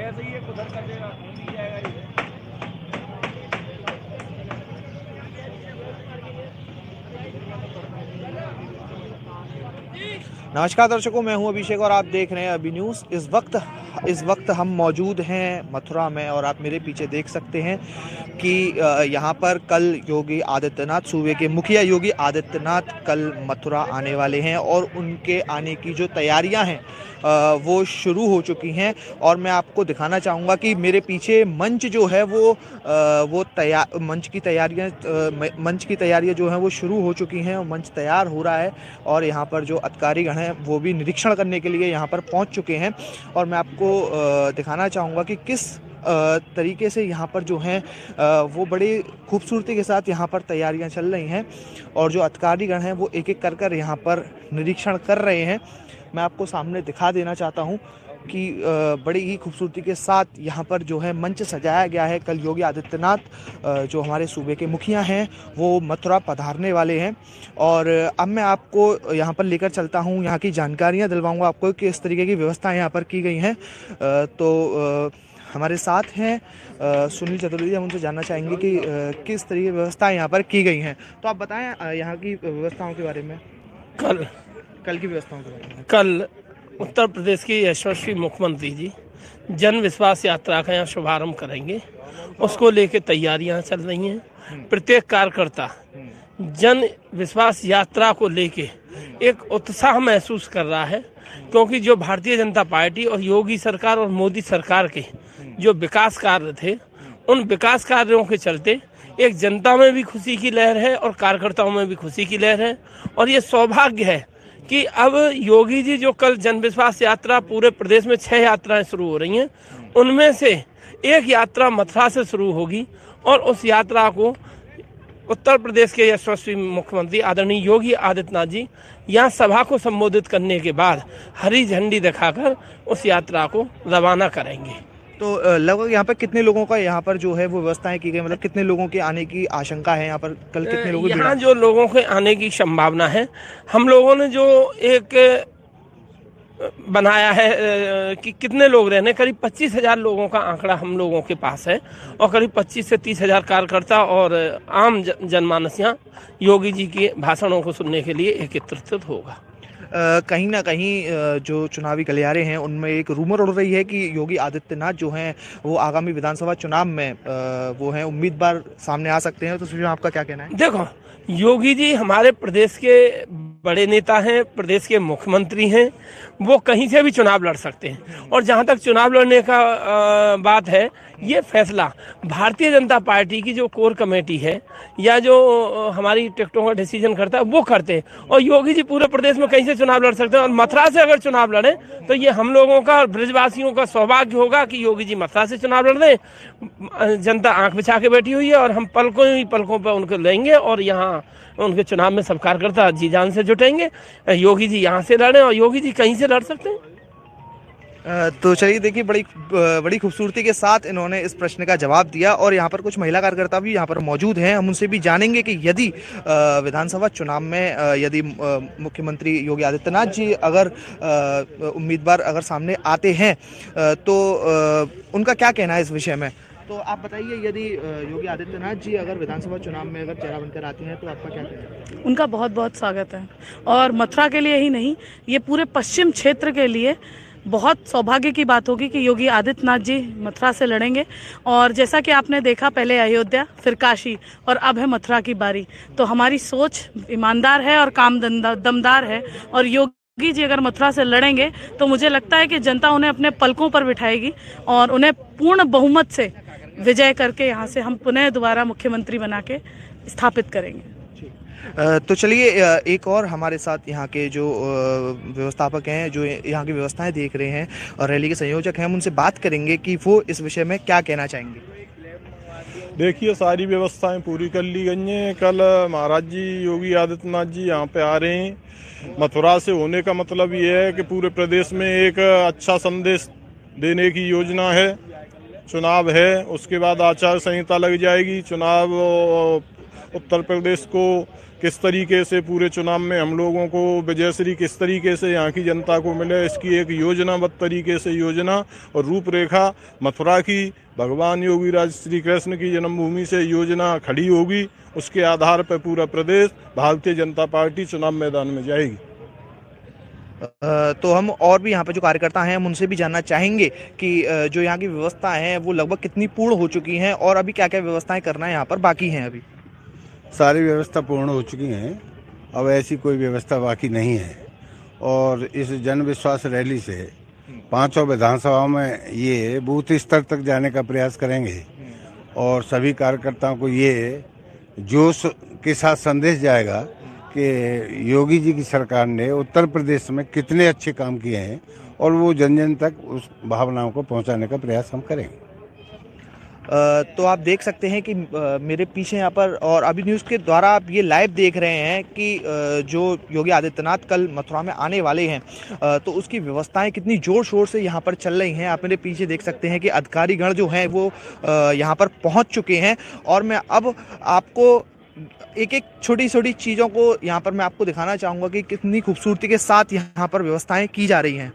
ऐसे ही एक उधर कर देगा, घूम ही जाएगा ये। नमस्कार दर्शकों, मैं हूं अभिषेक और आप देख रहे हैं अभी न्यूज़। इस वक्त हम मौजूद हैं मथुरा में और आप मेरे पीछे देख सकते हैं कि यहाँ पर कल योगी आदित्यनाथ, सूबे के मुखिया योगी आदित्यनाथ कल मथुरा आने वाले हैं और उनके आने की जो तैयारियां हैं वो शुरू हो चुकी हैं। और मैं आपको दिखाना चाहूँगा कि मेरे पीछे मंच जो है वो मंच की तैयारियां जो हैं वो शुरू हो चुकी हैं और मंच तैयार हो रहा है। और यहाँ पर जो अधिकारीगण हैं वो भी निरीक्षण करने के लिए यहाँ पर पहुँच चुके हैं। और मैं आपको दिखाना चाहूँगा कि किस तरीके से यहाँ पर जो हैं वो बड़ी खूबसूरती के साथ यहाँ पर तैयारियां चल रही हैं और जो अधिकारीगण हैं वो एक एक कर यहाँ पर निरीक्षण कर रहे हैं। मैं आपको सामने दिखा देना चाहता हूँ कि बड़ी ही खूबसूरती के साथ यहाँ पर जो है मंच सजाया गया है। कल योगी आदित्यनाथ जो हमारे सूबे के मुखिया हैं वो मथुरा पधारने वाले हैं। और अब मैं आपको यहाँ पर लेकर चलता हूँ, यहाँ की जानकारियाँ दिलवाऊँगा आपको कि इस तरीके की व्यवस्थाएं यहाँ पर की गई हैं। हमारे साथ हैं सुनील चतुर्वेदी, हम उनसे जानना चाहेंगे कि किस तरीके की व्यवस्थाएं यहाँ पर की गई हैं। तो आप बताएं यहाँ की व्यवस्थाओं के बारे में। कल की व्यवस्थाओं के बारे में। कल उत्तर प्रदेश के यशस्वी मुख्यमंत्री जी जन विश्वास यात्रा का यहाँ शुभारंभ करेंगे। उसको लेके तैयारियां चल रही हैं। प्रत्येक कार्यकर्ता जन विश्वास यात्रा को लेके एक उत्साह महसूस कर रहा है, क्योंकि जो भारतीय जनता पार्टी और योगी सरकार और मोदी सरकार के जो विकास कार्य थे, उन विकास कार्यों के चलते एक जनता में भी खुशी की लहर है और कार्यकर्ताओं में भी खुशी की लहर है। और ये सौभाग्य है कि अब योगी जी जो कल जनविश्वास यात्रा, पूरे प्रदेश में 6 यात्राएं शुरू हो रही हैं, उनमें से एक यात्रा मथुरा से शुरू होगी और उस यात्रा को उत्तर प्रदेश के यशस्वी मुख्यमंत्री आदरणीय योगी आदित्यनाथ जी यहाँ सभा को संबोधित करने के बाद हरी झंडी दिखाकर उस यात्रा को रवाना करेंगे। तो लगभग यहाँ पर कितने लोगों का यहाँ पर जो है वो व्यवस्थाएं की गई, मतलब कितने लोगों के आने की आशंका है यहाँ पर? कल कितने लोगों यहाँ जो लोगों के आने की संभावना है, हम लोगों ने जो एक बनाया है कि कितने लोग रहने, करीब 25,000 लोगों का आंकड़ा हम लोगों के पास है और करीब 25 से 30,000 कार्यकर्ता और आम जनमानस यहाँ योगी जी के भाषणों को सुनने के लिए एकत्रित होगा। कहीं ना कहीं जो चुनावी गलियारे हैं उनमें एक रूमर उड़ रही है कि योगी आदित्यनाथ जो हैं वो आगामी विधानसभा चुनाव में वो हैं उम्मीदवार सामने आ सकते हैं। तो इसमें आपका क्या कहना है? देखो, योगी जी हमारे प्रदेश के बड़े नेता हैं, प्रदेश के मुख्यमंत्री हैं, वो कहीं से भी चुनाव लड़ सकते हैं। और जहां तक चुनाव लड़ने का बात है, ये फैसला भारतीय जनता पार्टी की जो कोर कमेटी है या जो हमारी टिकटों का डिसीजन करता है वो करते हैं। और योगी जी पूरे प्रदेश में कहीं से चुनाव लड़ सकते हैं और मथुरा से अगर चुनाव लड़े तो ये हम लोगों का और ब्रजवासियों का सौभाग्य होगा कि योगी जी मथुरा से चुनाव लड़ रहे। जनता आंख बिछा के बैठी हुई है और हम पलकों पर उनको लेंगे और यहाँ उनके चुनाव में सब कार्यकर्ता जी जान से जुटेंगे। योगी जी यहाँ से लड़े और योगी जी कहीं से लड़ सकते हैं। तो चलिए देखिए, बड़ी खूबसूरती के साथ इन्होंने इस प्रश्न का जवाब दिया। और यहाँ पर कुछ महिला कार्यकर्ता भी यहाँ पर मौजूद हैं, हम उनसे भी जानेंगे कि यदि विधानसभा चुनाव में यदि मुख्यमंत्री योगी आदित्यनाथ जी अगर उम्मीदवार अगर सामने आते हैं तो उनका क्या कहना है इस विषय में। तो आप बताइए, यदि योगी आदित्यनाथ जी अगर विधानसभा चुनाव में अगर चेहरा बनकर आते हैं तो आपका क्या कहना है? उनका बहुत बहुत स्वागत है। और मथुरा के लिए ही नहीं, ये पूरे पश्चिम क्षेत्र के लिए बहुत सौभाग्य की बात होगी कि योगी आदित्यनाथ जी मथुरा से लड़ेंगे। और जैसा कि आपने देखा, पहले अयोध्या, फिर काशी और अब है मथुरा की बारी। तो हमारी सोच ईमानदार है और काम दमदार है। और योगी जी अगर मथुरा से लड़ेंगे तो मुझे लगता है कि जनता उन्हें अपने पलकों पर बिठाएगी और उन्हें पूर्ण बहुमत से विजय करके यहाँ से हम पुनः दोबारा मुख्यमंत्री बना के स्थापित करेंगे। तो चलिए, एक और हमारे साथ यहाँ के जो व्यवस्थापक हैं, जो यहाँ की व्यवस्थाएं देख रहे हैं और रैली के संयोजक हैं, हम उनसे बात करेंगे कि वो इस विषय में क्या कहना चाहेंगे। देखिए, सारी व्यवस्थाएं पूरी कर ली गई हैं। कल महाराज जी योगी आदित्यनाथ जी यहाँ पे आ रहे हैं। मथुरा से होने का मतलब ये है कि पूरे प्रदेश में एक अच्छा संदेश देने की योजना है। चुनाव है, उसके बाद आचार संहिता लग जाएगी, चुनाव उत्तर प्रदेश को किस तरीके से पूरे चुनाव में हम लोगों को विजयश्री किस तरीके से यहाँ की जनता को मिले, इसकी एक योजनाबद्ध तरीके से योजना और रूपरेखा मथुरा की भगवान योगी राज श्री कृष्ण की जन्मभूमि से योजना खड़ी होगी। उसके आधार पर पूरा प्रदेश भारतीय जनता पार्टी चुनाव मैदान में जाएगी। तो हम और भी यहाँ पे जो कार्यकर्ता हैं हम उनसे भी जानना चाहेंगे कि जो यहाँ की व्यवस्थाएं हैं वो लगभग कितनी पूर्ण हो चुकी हैं और अभी क्या क्या व्यवस्थाएं करना है यहाँ पर बाकी हैं। अभी सारी व्यवस्था पूर्ण हो चुकी हैं, अब ऐसी कोई व्यवस्था बाकी नहीं है। और इस जन विश्वास रैली से 5 विधानसभाओं में ये बूथ स्तर तक जाने का प्रयास करेंगे और सभी कार्यकर्ताओं को ये जोश के साथ संदेश जाएगा कि योगी जी की सरकार ने उत्तर प्रदेश में कितने अच्छे काम किए हैं और वो जन जन तक उस भावनाओं को पहुंचाने का प्रयास हम करेंगे। तो आप देख सकते हैं कि मेरे पीछे यहाँ पर और अभी न्यूज़ के द्वारा आप ये लाइव देख रहे हैं कि जो योगी आदित्यनाथ कल मथुरा में आने वाले हैं तो उसकी व्यवस्थाएं कितनी ज़ोर शोर से यहाँ पर चल रही हैं। आप मेरे पीछे देख सकते हैं कि अधिकारीगण जो हैं वो यहाँ पर पहुँच चुके हैं और मैं अब आपको एक एक छोटी छोटी चीज़ों को यहाँ पर मैं आपको दिखाना चाहूँगा कि कितनी खूबसूरती के साथ यहाँ पर व्यवस्थाएं की जा रही हैं।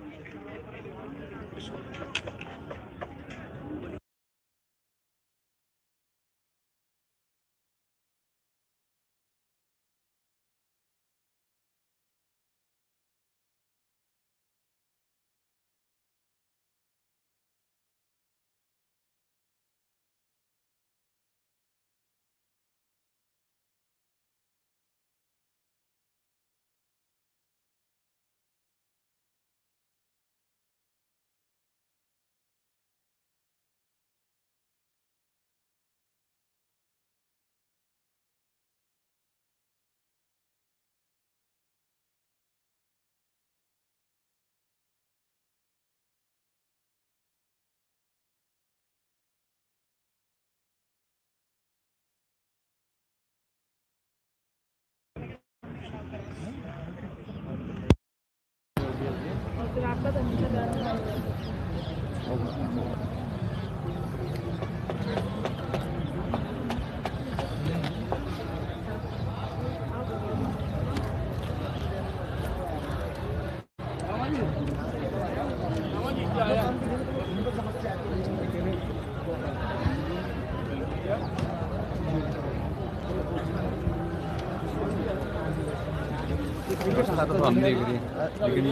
तो हम देख रहे हैं, लेकिन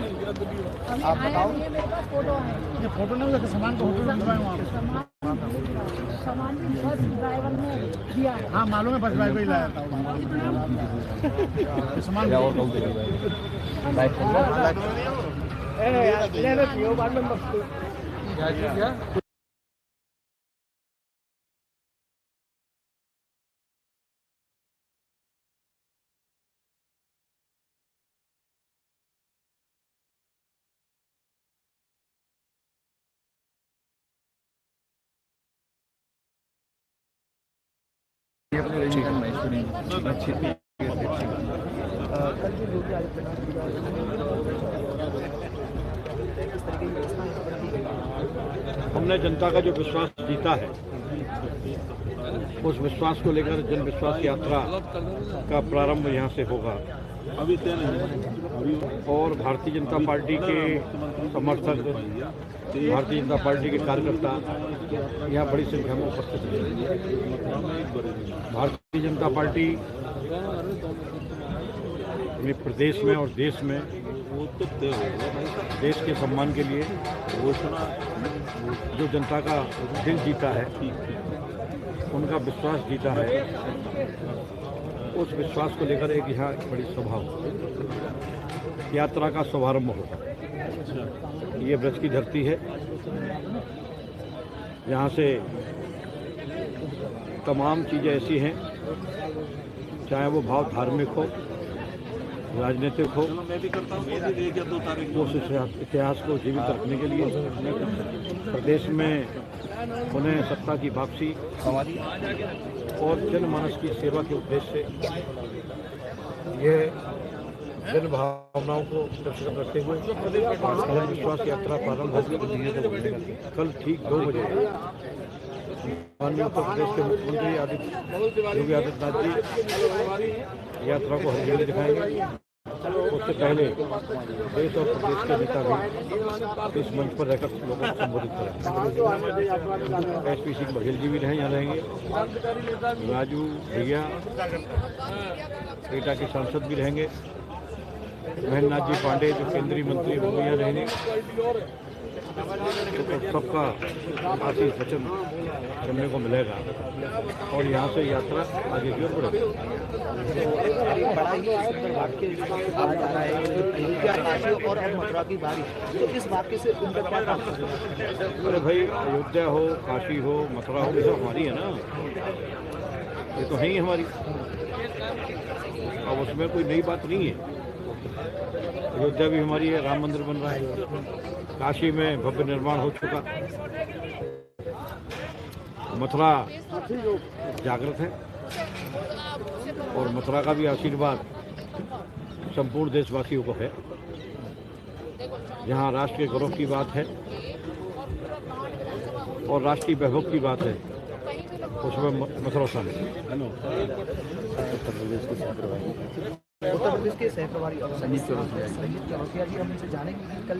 आप बताओ। ये फोटो नहीं होगा, सामान को होटल में वहाँ सामान भी बस ड्राइवर ने दिया है। हाँ मालूम है, बस ड्राइवर ही लाया था सामान। क्या हमने जनता का जो विश्वास जीता है उस विश्वास को लेकर जन विश्वास यात्रा का प्रारंभ यहाँ से होगा और भारतीय जनता पार्टी के समर्थक, भारतीय जनता पार्टी के कार्यकर्ता यहाँ बड़ी संख्या में उपस्थित हैं। भारतीय जनता पार्टी में प्रदेश में और देश में देश के सम्मान के लिए जो जनता का दिल जीता है, उनका विश्वास जीता है, उस विश्वास को लेकर एक यहाँ बड़ी सभा होगी, यात्रा का शुभारंभ होगा। ये ब्रज की धरती है, यहाँ से तमाम चीज़ें ऐसी हैं, चाहे वो भाव धार्मिक हो, राजनीतिक हो, उस इतिहास को जीवित रखने के लिए प्रदेश में उन्हें सत्ता की वापसी और जनमानस की सेवा के उद्देश्य से यह जन भावनाओं को दृष्टिगत रखते हुए विश्वास यात्रा प्रारंभ होगी। कल ठीक 2 बजे माननीय उत्तर प्रदेश के मुख्यमंत्री योगी आदित्यनाथ जी यात्रा को हरी झंडी दिखाएंगे। उससे पहले देश और प्रदेश के नेता भी इस मंच पर रहकर लोगों को संबोधित करेंगे। SP सिंह बघेल जी भी यहाँ रहेंगे, राजू भैया एटा के सांसद भी रहेंगे, महेंद्र नाथ जी पांडे जो केंद्रीय मंत्री वो भी यहाँ रहेंगे। तो सबका आशीष वचन सुनने को मिलेगा और यहाँ से यात्रा आगे की ओर बढ़ेगी। बड़ा ही सुंदर वाक्य आज आ रहा है, अयोध्या काशी और अब मथुरा की बारी, तो इस वाक्य से उनका क्या काम? अरे भाई, अयोध्या हो, काशी हो, मथुरा हो, ये सब हमारी है ना, ये तो है ही हमारी। अब उसमें कोई नई बात नहीं है। अयोध्या भी हमारी है, राम मंदिर बन रहा है, काशी में भव्य निर्माण हो चुका, मथुरा जागृत है और मथुरा का भी आशीर्वाद संपूर्ण देशवासियों को है। जहाँ राष्ट्र के गौरव की बात है और राष्ट्रीय वैभव की बात है, उसमें मथुरा शामिल है। उत्तर प्रदेश के सहप्रभारी संजीत चौरसिया जी, हम इनसे जानेंगे कि कल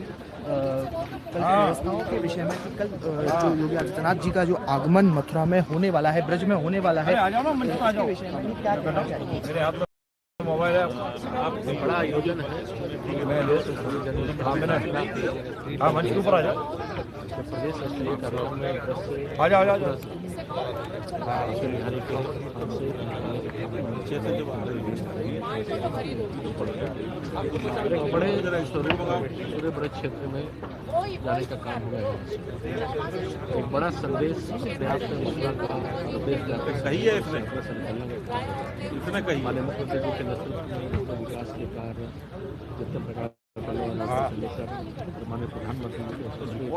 व्यवस्थाओं के विषय में कि कल जो योगी आदित्यनाथ जी का जो आगमन मथुरा में होने वाला है, ब्रज में होने वाला है, उसके विषय में क्या कहना चाहिए? मेरे हाथ में मोबाइल है, आप बड़ा आयोजन है, हाँ मंच के ऊपर आ जाओ, आ जाओ। बड़े स्वरूप पूरे ब्रज क्षेत्र में जाने का काम हुआ है। एक बड़ा संदेश प्रयास में सही है, इसमें इतना कही माननीय मुख्यमंत्री जी के नेतृत्व में विकास के कार्य जितने प्रकार माननीय प्रधानमंत्री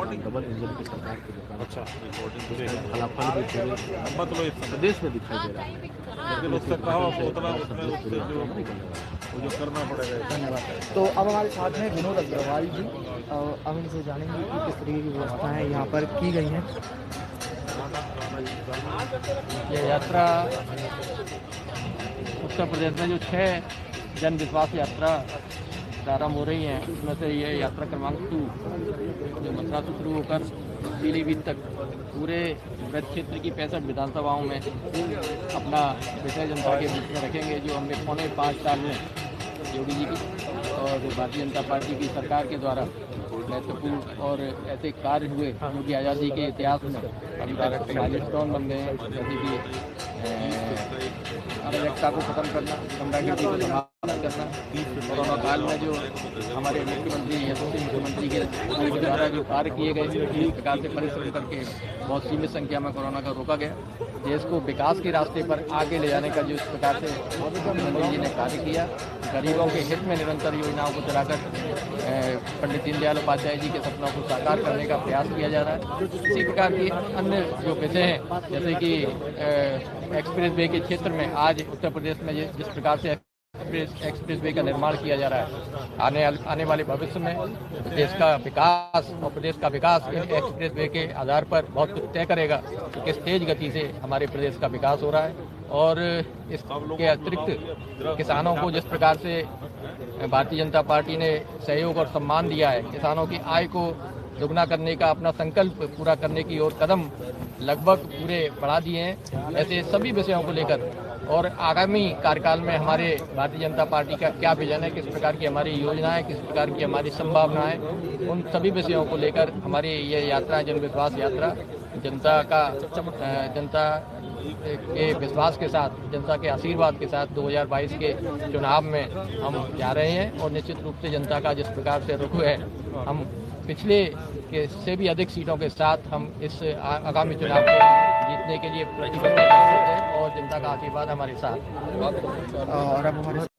जी डबल इंजन की सरकार के फलाफल भी प्रदेश में दिखाई दे रहा है। जो करना पड़ेगा। धन्यवाद। तो अब हमारे साथ हैं विनोद अग्रवाल जी, अब इनसे जानेंगे कि किस तरीके की व्यवस्थाएं यहाँ पर की गई हैं। ये यात्रा उत्तर प्रदेश में जो 6 जन विश्वास यात्रा प्रारंभ हो रही हैं, उसमें से ये यात्रा क्रमांक 2 जो मथुरा से शुरू होकर पीलीभीत तक पूरे ब्रज क्षेत्र की 65 विधानसभाओं में अपना विषय जनता के बीच में रखेंगे। जो हमने पौने 5 साल में योगी जी की और भारतीय जनता पार्टी की सरकार के द्वारा महत्वपूर्ण और ऐसे कार्य हुए योगी आज़ादी के इतिहास में माइलस्टोन बन गए हैं, जैसे कि अराजकता को खत्म करना, गुंडागर्दी को समाप्त करना, कोरोना काल में जो हमारे मुख्यमंत्री यशस्वी मुख्यमंत्री के द्वारा जो कार्य किए गए, इस प्रकार से परिश्रम करके बहुत सीमित संख्या में कोरोना का रोका गया। देश को विकास के रास्ते पर आगे ले जाने का जो इस प्रकार से मुख्यमंत्री जी ने कार्य किया, गरीबों के हित में निरंतर योजनाओं को चलाकर पंडित दीनदयाल उपाध्याय जी के सपनों को साकार करने का प्रयास किया जा रहा है। इसी प्रकार की अन्य जो विषय हैं, जैसे कि एक्सप्रेस वे के क्षेत्र में आज उत्तर प्रदेश में जिस प्रकार से एक्सप्रेस वे का निर्माण किया जा रहा है, आने वाले भविष्य में देश का विकास और प्रदेश का विकास इन एक्सप्रेस वे के आधार पर बहुत तय करेगा कि किस तेज गति से हमारे प्रदेश का विकास हो रहा है। और इसके अतिरिक्त किसानों को जिस प्रकार से भारतीय जनता पार्टी ने सहयोग और सम्मान दिया है, किसानों की आय को दुगना करने का अपना संकल्प पूरा करने की ओर कदम लगभग पूरे बढ़ा दिए हैं। ऐसे सभी विषयों को लेकर और आगामी कार्यकाल में हमारे भारतीय जनता पार्टी का क्या विजन है, किस प्रकार की हमारी योजनाएं, किस प्रकार की हमारी संभावनाएं, उन सभी विषयों को लेकर हमारी ये यात्रा जन विश्वास यात्रा जनता के विश्वास के साथ, जनता के आशीर्वाद के साथ 2022 के चुनाव में हम जा रहे हैं। और निश्चित रूप से जनता का जिस प्रकार से रुख है, हम पिछले के से भी अधिक सीटों के साथ हम इस आगामी चुनाव को जीतने के लिए प्रतिबद्ध हैं और जनता का आशीर्वाद हमारे साथ। और अब हमारे साथ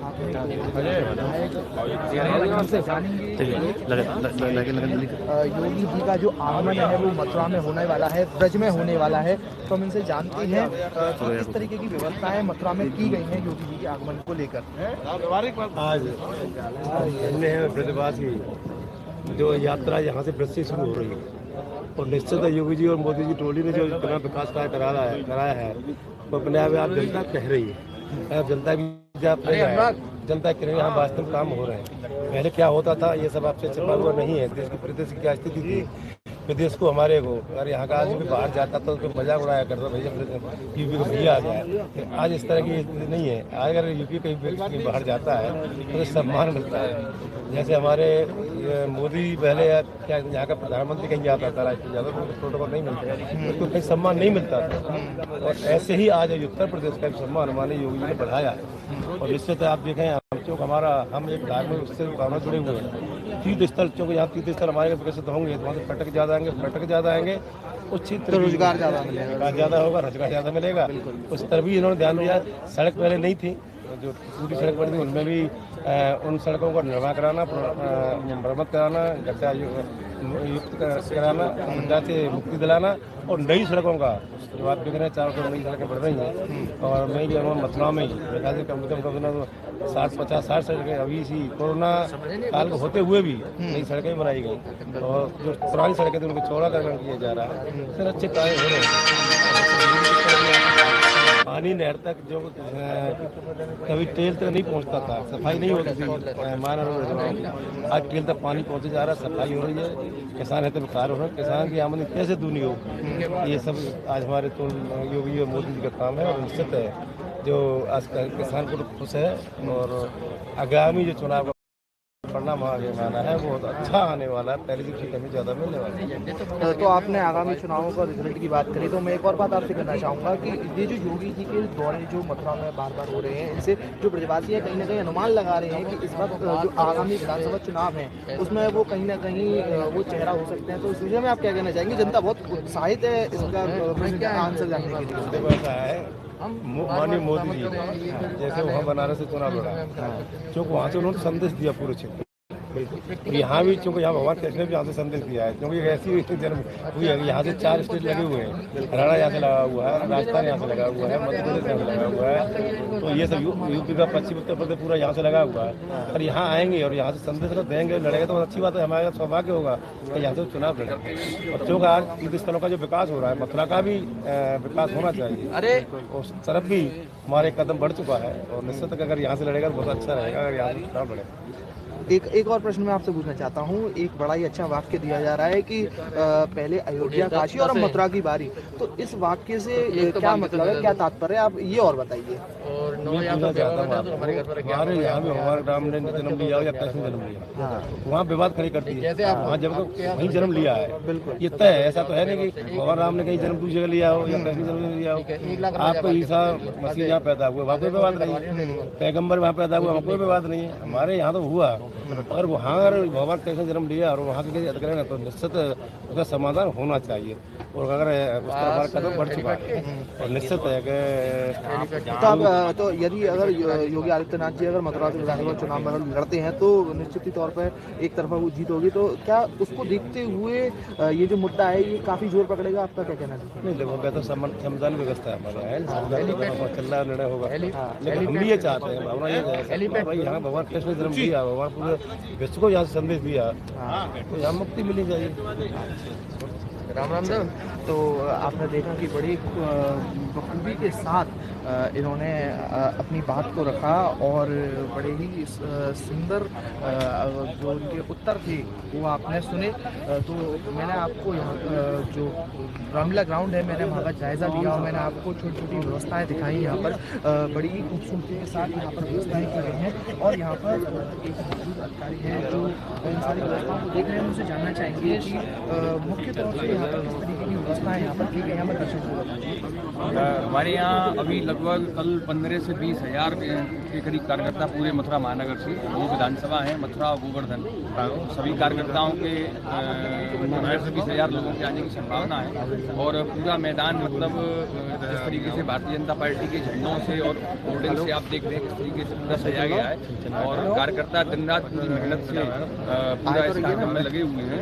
योगी जी का जो आगमन है वो मथुरा में होने वाला है, ब्रज में होने वाला है, तो हम इनसे जानते हैं किस तरीके की व्यवस्थाएं मथुरा में की गई हैं योगी जी के आगमन को लेकर। आज ब्रजवासी जो यात्रा यहाँ से ब्रज से शुरू हो रही है, और निश्चित है योगी जी और मोदी जी टोली ने जो इतना विकास कार्य कराया है वो अपने आप जनता कह रही है। अब जनता की जनता कह रही है यहाँ वास्तविक काम हो रहे हैं। पहले क्या होता था ये सब आपसे छिपा हुआ नहीं है। देश की प्रदेश की क्या स्थिति थी, विदेश को हमारे को अगर यहाँ का आदमी बाहर जाता तो मजाक उड़ाया करता भैया यूपी को भैया आ गया। आज इस तरह की स्थिति नहीं है। आज अगर यूपी कहीं बाहर जाता है तो सम्मान मिलता है। जैसे हमारे मोदी पहले क्या यहाँ का प्रधानमंत्री कहीं जाता था राष्ट्रीय ज्यादा प्रोटोकॉल नहीं मिलता, उसको कहीं सम्मान नहीं मिलता था। और ऐसे ही आज उत्तर प्रदेश का सम्मान हमारे योगी जी ने बढ़ाया है। और निश्चित आप देखें चूँकि हम एक धार्मिक उससे कामना जुड़े हुए हैं। तीर्थ स्थल चूँकि यहाँ तीर्थ स्थल हमारे विकसित होंगे तो वहाँ से पर्यटक ज़्यादा आएंगे उस क्षेत्र तो रोजगार ज़्यादा होगा, रोजगार ज़्यादा मिलेगा। उस तरफ भी इन्होंने ध्यान दिया। सड़क पहले नहीं थी, जो पूरी सड़क बनी थी उनमें भी उन सड़कों का निर्माण कराना, मरम्मत कराना, गड्ढा युक्त कराना, गड्ढा से मुक्ति दिलाना और नई सड़कों का जो आप देख रहे हैं चारों तरफ नई सड़कें बढ़ रही हैं। और मैं भी मथुरा में ही कम से कम 60 सड़कें अभी इसी कोरोना काल को होते हुए भी नई सड़कें बनाई गई। और जो पुरानी सड़कें थी उनको चौड़ा करना किया जा रहा है। फिर अच्छे कार्य हो रहे हैं। पानी नहर तक जो कभी टेल तक नहीं पहुंचता था, सफाई नहीं होती थी, आज टेल तक पानी पहुंचे जा रहा है, सफाई हो रही है। किसान है तो बेकार हो रहा है। किसान की आमदनी कैसे दूनी हो, ये सब आज हमारे तो योगी और मोदी जी का काम है। और निश्चित है जो आज किसान को तो खुश है। और आगामी जो चुनाव परिणाम आगे आना है वो अच्छा आने वाला है। पहले की सीट हमें ज़्यादा मिलने वाली है। तो आपने आगामी चुनावों का रिजल्ट की बात करी तो मैं एक और बात आपसे करना चाहूँगा कि ये जो योगी जी के दौरे जो मथुरा में बार बार हो रहे हैं, इनसे जो ब्रजवासी है कहीं ना कहीं अनुमान लगा रहे हैं कि इस वक्त जो आगामी विधानसभा चुनाव है उसमें वो कहीं ना कहीं वो चेहरा हो सकते हैं। तो इस विषय में आप क्या कहना चाहेंगे? जनता बहुत उत्साहित है इसका आंसर जानने के लिए। ऐसा है माननीय मोदी जी जैसे वहाँ बनारस से चुनाव लड़ा, क्योंकि वहाँ से उन्होंने संदेश दिया पूरे क्षेत्र। यहाँ भी चूँकि यहाँ भगवान कृष्ण ने भी यहाँ से संदेश दिया है, क्योंकि ऐसी जन्म हुई है। यहाँ से 4 स्टेट लगे हुए हैं, हरियाणा यहाँ से लगा हुआ है, राजस्थान यहाँ से लगा हुआ है, मध्य प्रदेश यहाँ से लगा हुआ है। तो ये सब यूपी का पश्चिम उत्तर प्रदेश पूरा यहाँ से लगा हुआ है। और यहाँ आएंगे और यहाँ से संदेश देंगे, लड़ेंगे तो अच्छी बात है। हमारा सौभाग्य होगा कि यहाँ से चुनाव लड़ेंगे। और चूँकि आज तीर्थ स्थलों का जो विकास हो रहा है, मथुरा का भी विकास होना चाहिए। अरे उस तरफ भी हमारे कदम बढ़ चुका है। और निश्चित अगर यहाँ से लड़ेगा तो बहुत अच्छा रहेगा अगर यहाँ से चुनाव लड़ेगा। एक और प्रश्न मैं आपसे पूछना चाहता हूँ। एक बड़ा ही अच्छा वाक्य दिया जा रहा है कि पहले अयोध्या, काशी और अब मथुरा की बारी। तो इस वाक्य से क्या मतलब है, क्या तात्पर्य है, आप ये और बताइए। हमारे यहाँ में भगवान राम ने जन्म लिया या कृष्ण जन्म लिया, वहाँ विवाद खड़ी करती है। वहाँ जब वहीं जन्म लिया है, बिल्कुल ये तय है। ऐसा तो है नहीं कि भगवान राम ने कहीं जन्म दूसरी जगह लिया हो या कृष्ण जन्म लिया हो। आपको ईसा मसीह जहाँ पैदा हुआ वहाँ कोई विवाद नहीं है, पैगम्बर वहाँ पैदा हुआ वहाँ कोई विवाद नहीं है। हमारे यहाँ तो हुआ। और वहाँ अगर भगवान कृष्ण जन्म लिया और वहाँ के अधिकारी तो निश्चित उसका समाधान होना चाहिए। और अगर उसका हमारा कदम बढ़ चुका है और निश्चित है कि तो यदि अगर योगी आदित्यनाथ जी अगर मथुरा से विधानसभा चुनाव में लड़ते हैं तो निश्चित ही तौर पर एक तरफा वो जीत होगी। तो क्या उसको देखते हुए ये जो मुद्दा है ये काफी जोर पकड़ेगा? आपका क्या कहना है? नहीं, देखो मैं तो संविधान व्यवस्था है हमारा है, चल रहा निर्णय होगा। लेकिन हम भी ये चाहते हैं, भावना ये है भाई यहाँ भगवान कृष्ण ने जन्म दिया, भगवान पूरे विश्व को यहाँ से संदेश दिया, तो यहाँ मुक्ति मिलनी चाहिए। राम राम सर। तो आपने देखा कि बड़ी बखूबी के साथ इन्होंने अपनी बात को रखा और बड़े ही सुंदर जो उनके उत्तर थे वो आपने सुने। तो मैंने आपको यहाँ जो रामलीला ग्राउंड है मैंने वहाँ का जायज़ा लिया और मैंने आपको छोटी छोटी व्यवस्थाएं दिखाई। यहाँ पर बड़ी ही खूबसूरती के साथ यहाँ पर व्यवस्थाएं की गई हैं। और यहाँ पर एक अधिकारी है जो इन सारी व्यवस्थाओं को देख रहे हैं, उनसे जानना चाहेंगे कि मुख्य तौर से यहाँ पर किस तरीके की व्यवस्थाएं यहाँ पर की गई। यहाँ पर दर्शक हमारे यहाँ अभी लगभग कल 15 से 20 हज़ार के करीब कार्यकर्ता पूरे मथुरा महानगर से, वो विधानसभा है मथुरा और गोवर्धन, सभी कार्यकर्ताओं के 15 से 20 हज़ार लोगों के आने की संभावना है। और पूरा मैदान मतलब जिस तरीके से भारतीय जनता पार्टी के झंडों से और होर्डिंग से आप देख रहे हैं किस तरीके से पूरा सजाया गया है। और कार्यकर्ता दिन रात पूरी मेहनत से पूरा इस कार्यक्रम में लगे हुए हैं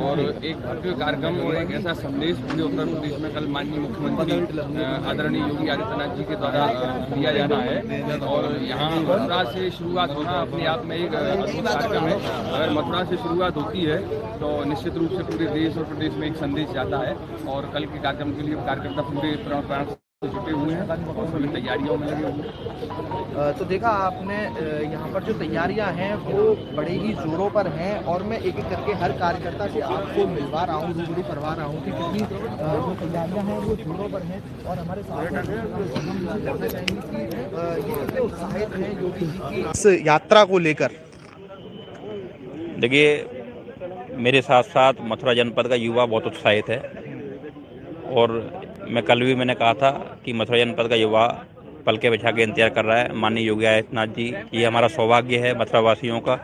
और एक भव्य कार्यक्रम और एक ऐसा संदेश पूरे उत्तर प्रदेश में कल माननीय मुख्यमंत्री आदरणीय योगी आदित्यनाथ जी के द्वारा दिया जाना है और यहाँ मथुरा से शुरुआत होना अपने आप में एक अद्भुत कार्यक्रम है। अगर मथुरा से शुरुआत होती है तो निश्चित रूप से पूरे देश और प्रदेश में एक संदेश जाता है और कल के कार्यक्रम के लिए कार्यकर्ता पूरे प्राण से जुटे हुए हैं और सभी तैयारियों में लगे हुए हैं। तो देखा आपने यहाँ पर जो तैयारियाँ हैं वो बड़े ही जोरों पर हैं और मैं एक एक करके हर कार्यकर्ता से आपको मिलवा रहा हूँ, रूबरू करवा रहा हूँ कि कितनी जो तैयारियाँ हैं वो जोरों पर हैं और हमारे साथ हम जानना चाहेंगे कि ये कितने उत्साहित हैं योगी जी की इस यात्रा को लेकर। देखिए, मेरे साथ साथ मथुरा जनपद का युवा बहुत उत्साहित है और मैं कल भी मैंने कहा था कि मथुरा जनपद का युवा पल के बिछा के इंतजार कर रहा है माननीय योगी आदित्यनाथ जी। ये हमारा सौभाग्य है मथुरा वासियों का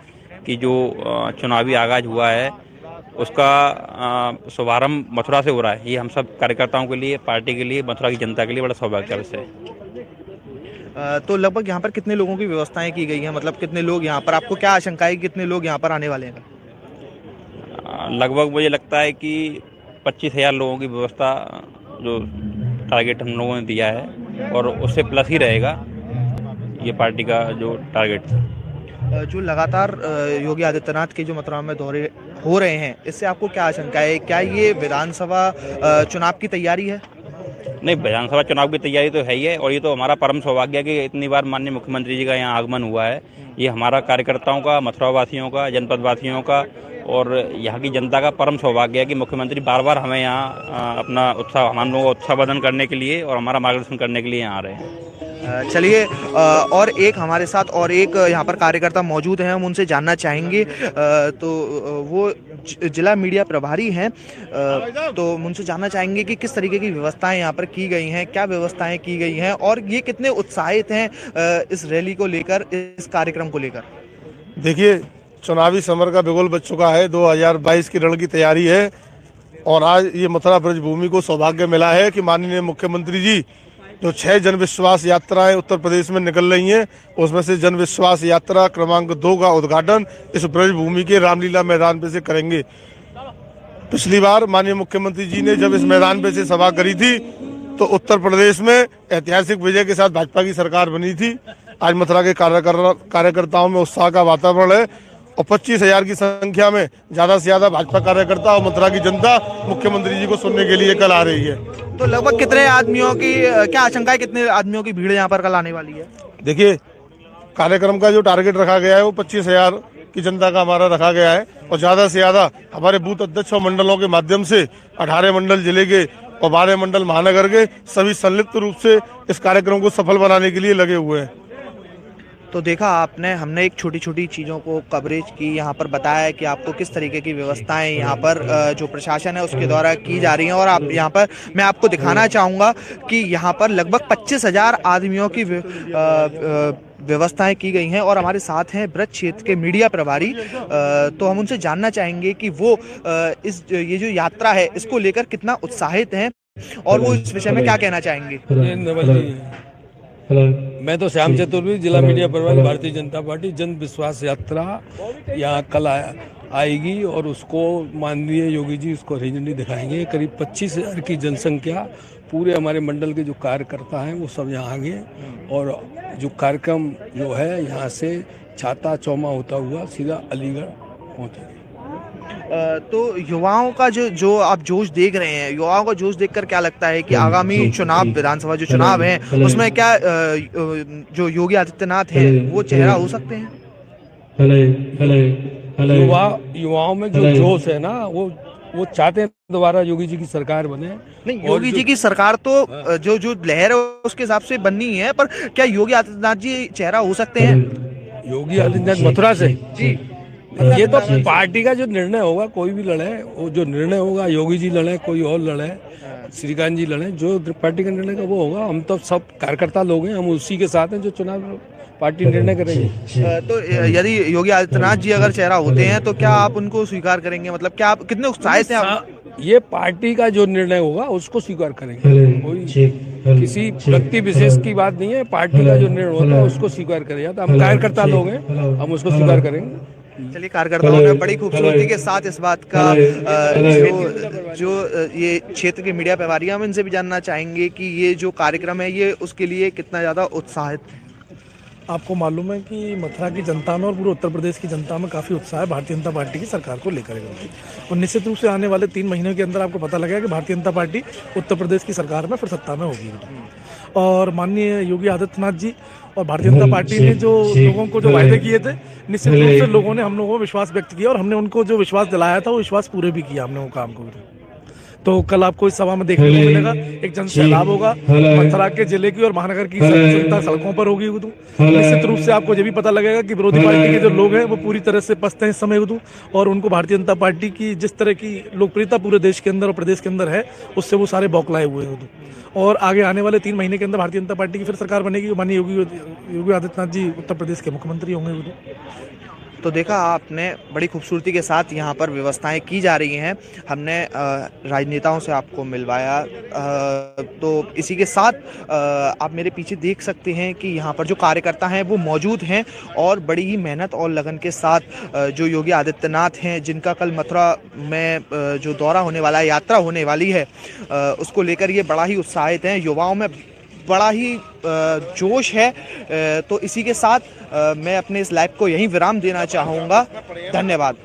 कि जो चुनावी आगाज हुआ है उसका शुभारंभ मथुरा से हो रहा है। ये हम सब कार्यकर्ताओं के लिए, पार्टी के लिए, मथुरा की जनता के लिए बड़ा सौभाग्य का विषय है। तो लगभग यहाँ पर कितने लोगों की व्यवस्थाएं की गई हैं, मतलब कितने लोग यहाँ पर, आपको क्या आशंका है कितने लोग यहाँ पर आने वाले हैं? लगभग मुझे लगता है कि 25,000 लोगों की व्यवस्था जो टारगेट हम लोगों ने दिया है और उससे प्लस ही रहेगा ये पार्टी का जो टारगेट था। जो लगातार योगी आदित्यनाथ के जो मथुरा में दौरे हो रहे हैं इससे आपको क्या आशंका है? क्या ये विधानसभा चुनाव की तैयारी है? नहीं, विधानसभा चुनाव की तैयारी तो है ही है और ये तो हमारा परम सौभाग्य है कि इतनी बार माननीय मुख्यमंत्री जी का यहाँ आगमन हुआ है। ये हमारा कार्यकर्ताओं का, मथुरा वासियों का, जनपद वासियों का और यहाँ की जनता का परम सौभाग्य है कि मुख्यमंत्री बार बार हमें यहाँ अपना उत्साह, हम लोगों का उत्साहवर्धन करने के लिए और हमारा मार्गदर्शन करने के लिए यहाँ आ रहे हैं। चलिए, और एक हमारे साथ और एक यहाँ पर कार्यकर्ता मौजूद हैं, हम उनसे जानना चाहेंगे। तो वो जिला मीडिया प्रभारी हैं, तो हम उनसे जानना चाहेंगे कि किस तरीके की व्यवस्थाएं यहाँ पर की गई हैं, क्या व्यवस्थाएं की गई हैं और ये कितने उत्साहित हैं इस रैली को लेकर, इस कार्यक्रम को लेकर। देखिए, चुनावी समर का बिगुल बज चुका है, 2022 की रण की तैयारी है और आज ये मथुरा ब्रज भूमि को सौभाग्य मिला है कि माननीय मुख्यमंत्री जी जो 6 जन विश्वास यात्राएं उत्तर प्रदेश में निकल रही हैं उसमें से जन विश्वास यात्रा क्रमांक 2 का उद्घाटन इस ब्रज भूमि के रामलीला मैदान पे से करेंगे। पिछली बार माननीय मुख्यमंत्री जी ने जब इस मैदान पे से सभा करी थी तो उत्तर प्रदेश में ऐतिहासिक विजय के साथ भाजपा की सरकार बनी थी। आज मथुरा के कार्यकर्ताओं में उत्साह का वातावरण है और 25,000 की संख्या में ज्यादा से ज्यादा भाजपा कार्यकर्ता और मथुरा की जनता मुख्यमंत्री जी को सुनने के लिए कल आ रही है। तो लगभग कितने आदमियों की क्या आशंका है, कितने आदमियों की भीड़ यहाँ पर कल आने वाली है? देखिए, कार्यक्रम का जो टारगेट रखा गया है वो 25,000 की जनता का हमारा रखा गया है और ज्यादा से ज्यादा हमारे बूथ अध्यक्ष और मंडलों के माध्यम से 18 मंडल जिले के और 12 मंडल महानगर के सभी संलिप्त रूप से इस कार्यक्रम को सफल बनाने के लिए लगे हुए हैं। तो देखा आपने, हमने एक छोटी छोटी चीज़ों को कवरेज की, यहाँ पर बताया कि आपको किस तरीके की व्यवस्थाएं यहाँ पर जो प्रशासन है उसके द्वारा की जा रही हैं और आप यहाँ पर मैं आपको दिखाना चाहूँगा कि यहाँ पर लगभग 25,000 आदमियों की व्यवस्थाएं की गई हैं और हमारे साथ हैं ब्रज क्षेत्र के मीडिया प्रभारी। तो हम उनसे जानना चाहेंगे कि वो ये जो यात्रा है इसको लेकर कितना उत्साहित हैं और वो इस विषय में क्या कहना चाहेंगे। मैं तो श्याम चतुर्वेदी, जिला मीडिया प्रभारी, भारतीय जनता पार्टी। जन विश्वास यात्रा यहाँ कल आएगी और उसको माननीय योगी जी उसको हरी दिखाएंगे। करीब 25,000 की जनसंख्या, पूरे हमारे मंडल के जो कार्यकर्ता हैं वो सब यहाँ आएंगे और जो कार्यक्रम जो है यहाँ से छाता चौमा होता हुआ सीधा अलीगढ़ पहुँचेगा। तो युवाओं का जो आप जोश देख रहे हैं, युवाओं का जोश देखकर क्या लगता है कि आगामी चुनाव, विधानसभा जो चुनाव हैं उसमें क्या जो योगी आदित्यनाथ हैं वो चेहरा हो सकते हैं? युवाओं में जो जोश है ना वो चाहते हैं दोबारा योगी जी की सरकार बने। नहीं, योगी जी की सरकार तो जो लहर है उसके हिसाब से बननी है, पर क्या योगी आदित्यनाथ जी चेहरा हो सकते हैं? योगी आदित्यनाथ मथुरा से जी, ये तो पार्टी का जो निर्णय होगा, कोई भी लड़े, वो जो निर्णय होगा, योगी जी लड़े, कोई और लड़े, श्रीकांत जी लड़े, जो पार्टी का निर्णय का वो होगा। हम तो सब कार्यकर्ता लोग हैं, हम उसी के साथ हैं जो चुनाव पार्टी निर्णय करेंगे। तो यदि योगी आदित्यनाथ जी अगर चेहरा होते हैं तो क्या आप उनको स्वीकार करेंगे? मतलब क्या आप कितने उत्साहित हैं आप? ये पार्टी का जो निर्णय होगा उसको स्वीकार करेंगे, कोई किसी व्यक्ति विशेष की बात नहीं है। पार्टी का जो निर्णय होता है उसको स्वीकार करें, या तो हम कार्यकर्ता लोग हैं, हम उसको स्वीकार करेंगे। चलिए, कार्यकर्ताओं ने बड़ी खूबसूरती के साथ इस बात का जो ये क्षेत्र के मीडिया प्रभारी, हम इनसे भी जानना चाहेंगे कि ये जो कार्यक्रम है ये उसके लिए कितना ज़्यादा उत्साहित है। आपको मालूम है कि मथुरा की जनता में और पूरे उत्तर प्रदेश की जनता में काफ़ी उत्साह है भारतीय जनता पार्टी की सरकार को लेकर के, और निश्चित रूप से आने वाले 3 महीनों के अंदर आपको पता लगेगा कि भारतीय जनता पार्टी उत्तर प्रदेश की सरकार में फिर सत्ता में होगी। और माननीय योगी आदित्यनाथ जी और भारतीय जनता पार्टी ने जो लोगों को जो वायदे किए थे, निश्चित रूप से लोगों ने हम लोगों को विश्वास व्यक्त किया और हमने उनको जो विश्वास दिलाया था वो विश्वास पूरे भी किया हमने वो काम को। तो कल आपको इस सभा में देखने को मिलेगा एक जन सैलाब होगा मथुरा के जिले की और महानगर की जनता सड़कों पर होगी। निश्चित रूप से आपको ये भी पता लगेगा कि विरोधी पार्टी के जो लोग हैं वो पूरी तरह से पछते हैं इस समय और उनको भारतीय जनता पार्टी की जिस तरह की लोकप्रियता पूरे देश के अंदर और प्रदेश के अंदर है उससे वो सारे बौखलाए हुए हैं। और आगे आने वाले 3 महीने के अंदर भारतीय जनता पार्टी की फिर सरकार बनेगी, माननीय योगी आदित्यनाथ जी उत्तर प्रदेश के मुख्यमंत्री होंगे। तो देखा आपने, बड़ी खूबसूरती के साथ यहाँ पर व्यवस्थाएं की जा रही हैं। हमने राजनेताओं से आपको मिलवाया, तो इसी के साथ आप मेरे पीछे देख सकते हैं कि यहाँ पर जो कार्यकर्ता हैं वो मौजूद हैं और बड़ी ही मेहनत और लगन के साथ जो योगी आदित्यनाथ हैं, जिनका कल मथुरा में जो दौरा होने वाला है, यात्रा होने वाली है, उसको लेकर ये बड़ा ही उत्साहित हैं। युवाओं में बड़ा ही जोश है। तो इसी के साथ मैं अपने इस लाइव को यहीं विराम देना चाहूँगा। धन्यवाद।